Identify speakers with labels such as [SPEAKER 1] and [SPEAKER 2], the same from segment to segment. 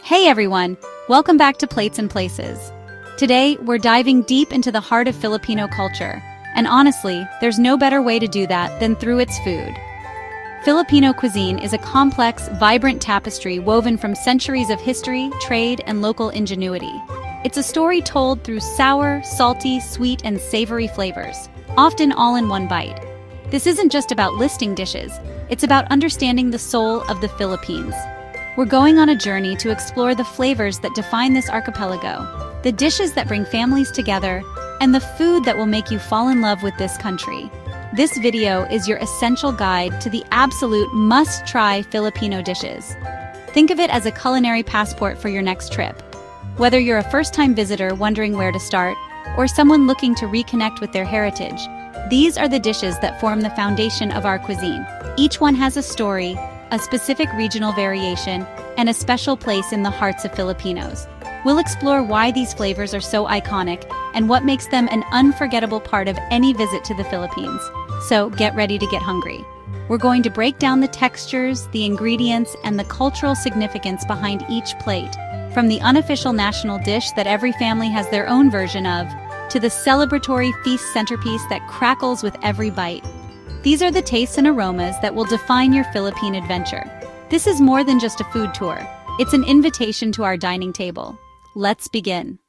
[SPEAKER 1] Hey everyone, welcome back to Plates and Places. Today, we're diving deep into the heart of Filipino culture, and honestly, there's no better way to do that than through its food. Filipino cuisine is a complex, vibrant tapestry woven from centuries of history, trade, and local ingenuity. It's a story told through sour, salty, sweet, and savory flavors, often all in one bite. This isn't just about listing dishes, it's about understanding the soul of the Philippines. We're going on a journey to explore the flavors that define this archipelago, the dishes that bring families together, and the food that will make you fall in love with this country. This video is your essential guide to the absolute must-try Filipino dishes. Think of it as a culinary passport for your next trip. Whether you're a first-time visitor wondering where to start, or someone looking to reconnect with their heritage, these are the dishes that form the foundation of our cuisine. Each one has a story, a specific regional variation, and a special place in the hearts of Filipinos. We'll explore why these flavors are so iconic and what makes them an unforgettable part of any visit to the Philippines. So get ready to get hungry. We're going to break down the textures, the ingredients, and the cultural significance behind each plate, from the unofficial national dish that every family has their own version of, to the celebratory feast centerpiece that crackles with every bite. These are the tastes and aromas that will define your Philippine adventure. This is more than just a food tour. It's an invitation to our dining table. Let's begin.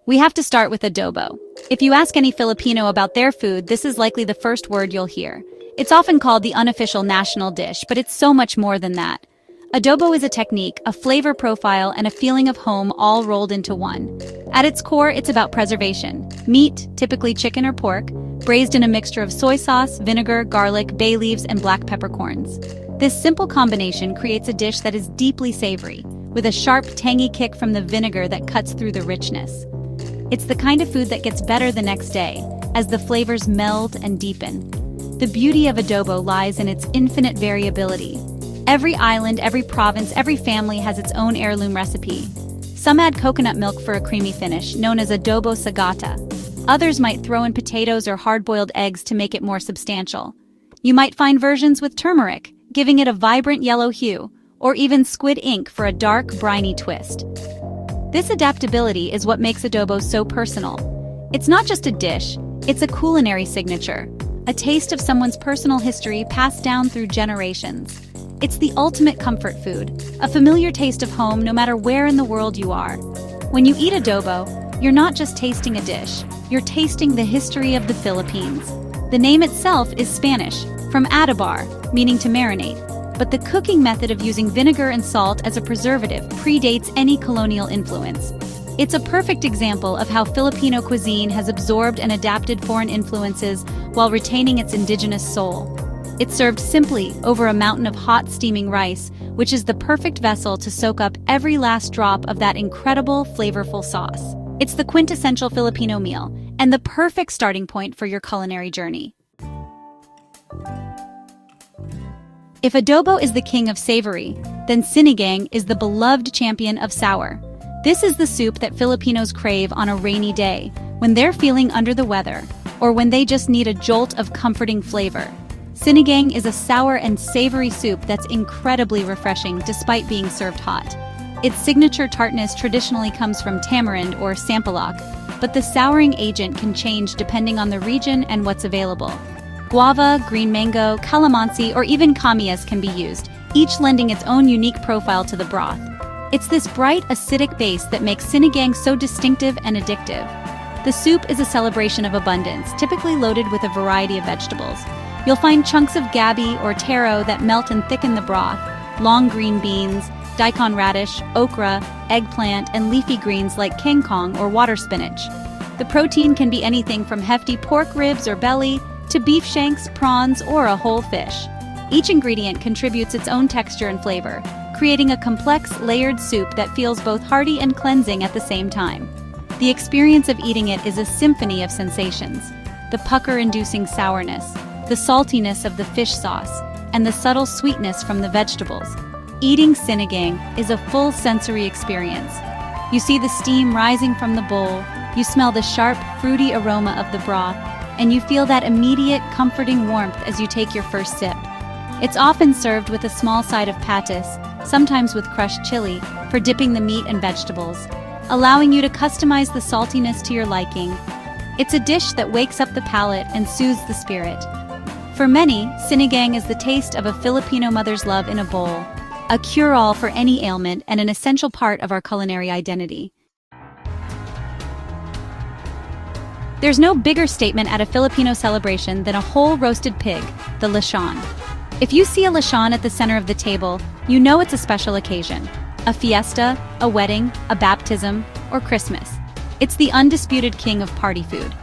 [SPEAKER 1] We have to start with adobo. If you ask any Filipino about their food, this is likely the first word you'll hear. It's often called the unofficial national dish, but it's so much more than that. Adobo is a technique, a flavor profile, and a feeling of home all rolled into one. At its core, it's about preservation. Meat, typically chicken or pork, braised in a mixture of soy sauce, vinegar, garlic, bay leaves, and black peppercorns. This simple combination creates a dish that is deeply savory, with a sharp, tangy kick from the vinegar that cuts through the richness. It's the kind of food that gets better the next day, as the flavors meld and deepen. The beauty of adobo lies in its infinite variability. Every island, every province, every family has its own heirloom recipe. Some add coconut milk for a creamy finish, known as adobo sagata. Others might throw in potatoes or hard-boiled eggs to make it more substantial. You might find versions with turmeric, giving it a vibrant yellow hue, or even squid ink for a dark, briny twist. This adaptability is what makes adobo so personal. It's not just a dish, it's a culinary signature, a taste of someone's personal history passed down through generations. It's the ultimate comfort food, a familiar taste of home no matter where in the world you are. When you eat adobo, you're not just tasting a dish, you're tasting the history of the Philippines. The name itself is Spanish, from adobar, meaning to marinate, but the cooking method of using vinegar and salt as a preservative predates any colonial influence. It's a perfect example of how Filipino cuisine has absorbed and adapted foreign influences while retaining its indigenous soul. It's served simply over a mountain of hot steaming rice, which is the perfect vessel to soak up every last drop of that incredible, flavorful sauce. It's the quintessential Filipino meal, and the perfect starting point for your culinary journey. If adobo is the king of savory, then sinigang is the beloved champion of sour. This is the soup that Filipinos crave on a rainy day, when they're feeling under the weather, or when they just need a jolt of comforting flavor. Sinigang is a sour and savory soup that's incredibly refreshing despite being served hot. Its signature tartness traditionally comes from tamarind or sampalok, but the souring agent can change depending on the region and what's available. Guava, green mango, calamansi, or even kamias can be used, each lending its own unique profile to the broth. It's this bright, acidic base that makes sinigang so distinctive and addictive. The soup is a celebration of abundance, typically loaded with a variety of vegetables. You'll find chunks of gabi or taro that melt and thicken the broth, long green beans, daikon radish, okra, eggplant, and leafy greens like kangkong or water spinach. The protein can be anything from hefty pork ribs or belly to beef shanks, prawns, or a whole fish. Each ingredient contributes its own texture and flavor, creating a complex, layered soup that feels both hearty and cleansing at the same time. The experience of eating it is a symphony of sensations: the pucker-inducing sourness, the saltiness of the fish sauce, and the subtle sweetness from the vegetables. Eating sinigang is a full sensory experience. You see the steam rising from the bowl, you smell the sharp, fruity aroma of the broth, and you feel that immediate, comforting warmth as you take your first sip. It's often served with a small side of patis, sometimes with crushed chili, for dipping the meat and vegetables, allowing you to customize the saltiness to your liking. It's a dish that wakes up the palate and soothes the spirit. For many, sinigang is the taste of a Filipino mother's love in a bowl, a cure-all for any ailment and an essential part of our culinary identity. There's no bigger statement at a Filipino celebration than a whole roasted pig, the lechon. If you see a lechon at the center of the table, you know it's a special occasion. A fiesta, a wedding, a baptism, or Christmas. It's the undisputed king of party food.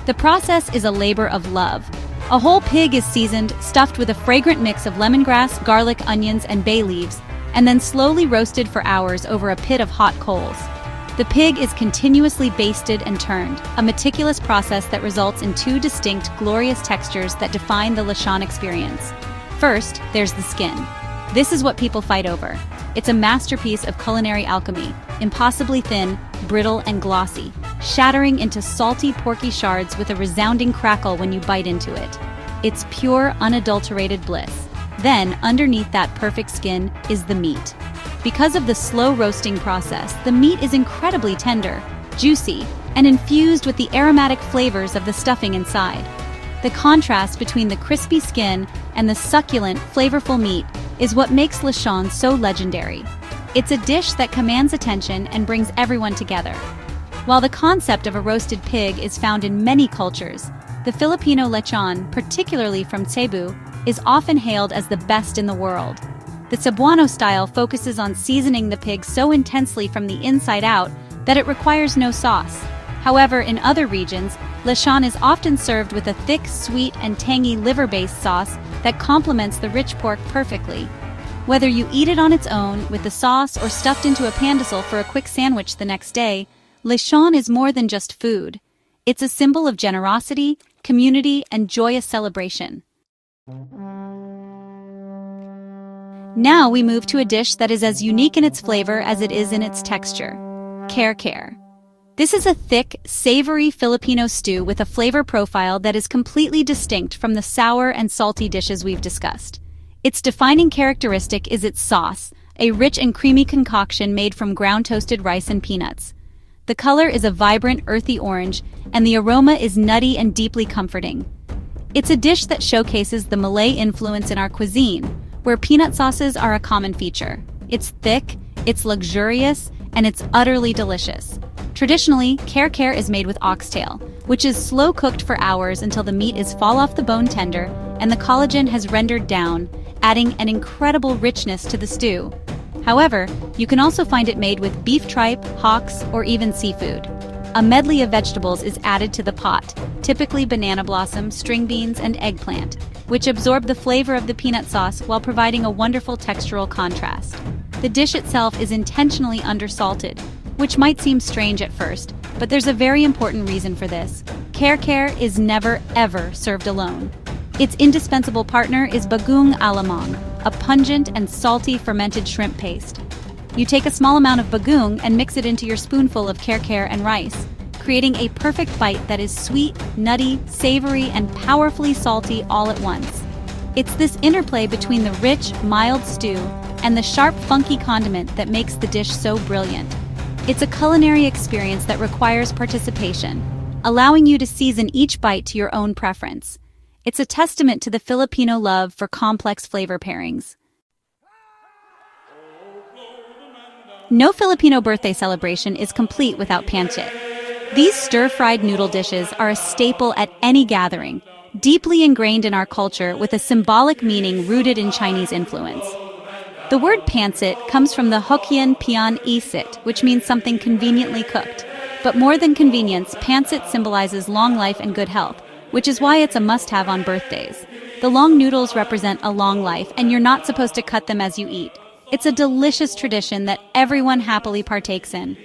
[SPEAKER 1] The process is a labor of love. A whole pig is seasoned, stuffed with a fragrant mix of lemongrass, garlic, onions, and bay leaves, and then slowly roasted for hours over a pit of hot coals. The pig is continuously basted and turned, a meticulous process that results in two distinct, glorious textures that define the lechon experience. First, there's the skin. This is what people fight over. It's a masterpiece of culinary alchemy, impossibly thin, brittle, and glossy, shattering into salty, porky shards with a resounding crackle when you bite into it. It's pure, unadulterated bliss. Then, underneath that perfect skin is the meat. Because of the slow roasting process, the meat is incredibly tender, juicy, and infused with the aromatic flavors of the stuffing inside. The contrast between the crispy skin and the succulent, flavorful meat is what makes lechon so legendary. It's a dish that commands attention and brings everyone together. While the concept of a roasted pig is found in many cultures, the Filipino lechon, particularly from Cebu, is often hailed as the best in the world. The Cebuano style focuses on seasoning the pig so intensely from the inside out that it requires no sauce. However, in other regions, lechon is often served with a thick, sweet, and tangy liver-based sauce that complements the rich pork perfectly. Whether you eat it on its own, with the sauce, or stuffed into a pandesal for a quick sandwich the next day, lechon is more than just food. It's a symbol of generosity, community, and joyous celebration. Now we move to a dish that is as unique in its flavor as it is in its texture. Kare. This is a thick, savory Filipino stew with a flavor profile that is completely distinct from the sour and salty dishes we've discussed. Its defining characteristic is its sauce, a rich and creamy concoction made from ground toasted rice and peanuts. The color is a vibrant, earthy orange, and the aroma is nutty and deeply comforting. It's a dish that showcases the Malay influence in our cuisine, where peanut sauces are a common feature. It's thick, it's luxurious, and it's utterly delicious. Traditionally, kare is made with oxtail, which is slow cooked for hours until the meat is fall off the bone tender and the collagen has rendered down, adding an incredible richness to the stew. However, you can also find it made with beef tripe, hocks, or even seafood. A medley of vegetables is added to the pot, typically banana blossom, string beans, and eggplant, which absorb the flavor of the peanut sauce while providing a wonderful textural contrast. The dish itself is intentionally undersalted, which might seem strange at first, but there's a very important reason for this. Kare is never, ever served alone. Its indispensable partner is bagoong alamang, a pungent and salty fermented shrimp paste. You take a small amount of bagoong and mix it into your spoonful of kare and rice, creating a perfect bite that is sweet, nutty, savory, and powerfully salty all at once. It's this interplay between the rich, mild stew and the sharp, funky condiment that makes the dish so brilliant. It's a culinary experience that requires participation, allowing you to season each bite to your own preference. It's a testament to the Filipino love for complex flavor pairings. No Filipino birthday celebration is complete without pancit. These stir-fried noodle dishes are a staple at any gathering, deeply ingrained in our culture with a symbolic meaning rooted in Chinese influence. The word pancit comes from the Hokkien pian isit, which means something conveniently cooked. But more than convenience, pancit symbolizes long life and good health, which is why it's a must-have on birthdays. The long noodles represent a long life, and you're not supposed to cut them as you eat. It's a delicious tradition that everyone happily partakes in.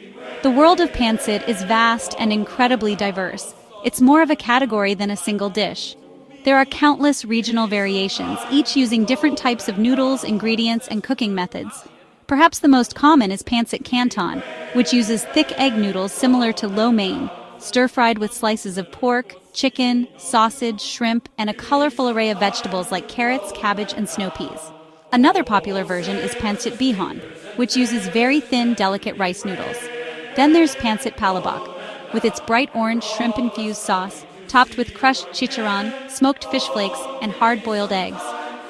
[SPEAKER 1] The world of pancit is vast and incredibly diverse. It's more of a category than a single dish. There are countless regional variations, each using different types of noodles, ingredients, and cooking methods. Perhaps the most common is pancit canton, which uses thick egg noodles similar to lo mein, stir-fried with slices of pork, chicken, sausage, shrimp, and a colorful array of vegetables like carrots, cabbage, and snow peas. Another popular version is pancit bihon, which uses very thin, delicate rice noodles. Then there's pancit palabok, with its bright orange shrimp-infused sauce, topped with crushed chicharron, smoked fish flakes, and hard-boiled eggs.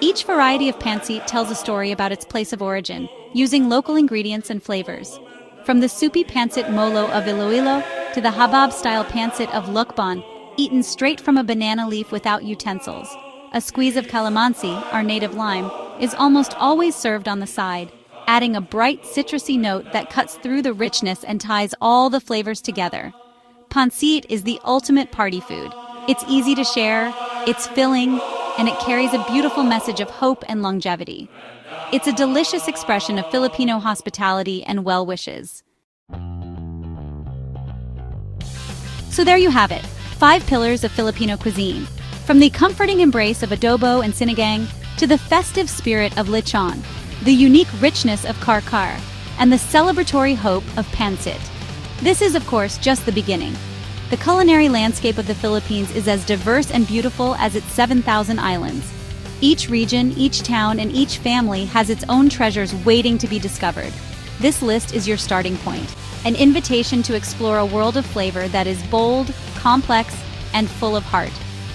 [SPEAKER 1] Each variety of pancit tells a story about its place of origin, using local ingredients and flavors. From the soupy pancit molo of Iloilo to the habab-style pancit of Lukban, eaten straight from a banana leaf without utensils. A squeeze of calamansi, our native lime, is almost always served on the side, adding a bright citrusy note that cuts through the richness and ties all the flavors together. Pancit is the ultimate party food. It's easy to share, it's filling, and it carries a beautiful message of hope and longevity. It's a delicious expression of Filipino hospitality and well wishes. So there you have it, 5 pillars of Filipino cuisine. From the comforting embrace of adobo and sinigang to the festive spirit of lechon, the unique richness of karkar, and the celebratory hope of pancit. This is, of course, just the beginning. The culinary landscape of the Philippines is as diverse and beautiful as its 7,000 islands. Each region, each town, and each family has its own treasures waiting to be discovered. This list is your starting point, an invitation to explore a world of flavor that is bold, complex, and full of heart.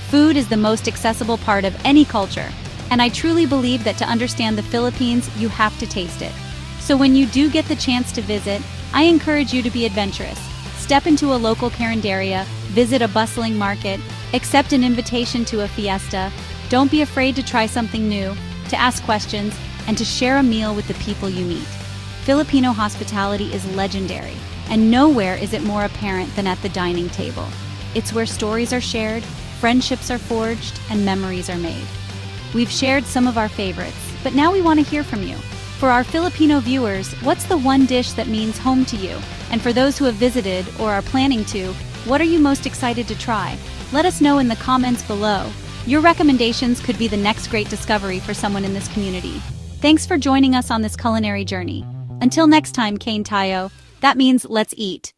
[SPEAKER 1] Food is the most accessible part of any culture, and I truly believe that to understand the Philippines, you have to taste it. So when you do get the chance to visit, I encourage you to be adventurous. Step into a local carinderia, visit a bustling market, accept an invitation to a fiesta. Don't be afraid to try something new, to ask questions, and to share a meal with the people you meet. Filipino hospitality is legendary, and nowhere is it more apparent than at the dining table. It's where stories are shared, friendships are forged, and memories are made. We've shared some of our favorites, but now we want to hear from you. For our Filipino viewers, what's the one dish that means home to you? And for those who have visited or are planning to, what are you most excited to try? Let us know in the comments below. Your recommendations could be the next great discovery for someone in this community. Thanks for joining us on this culinary journey. Until next time, Kain tayo, that means let's eat.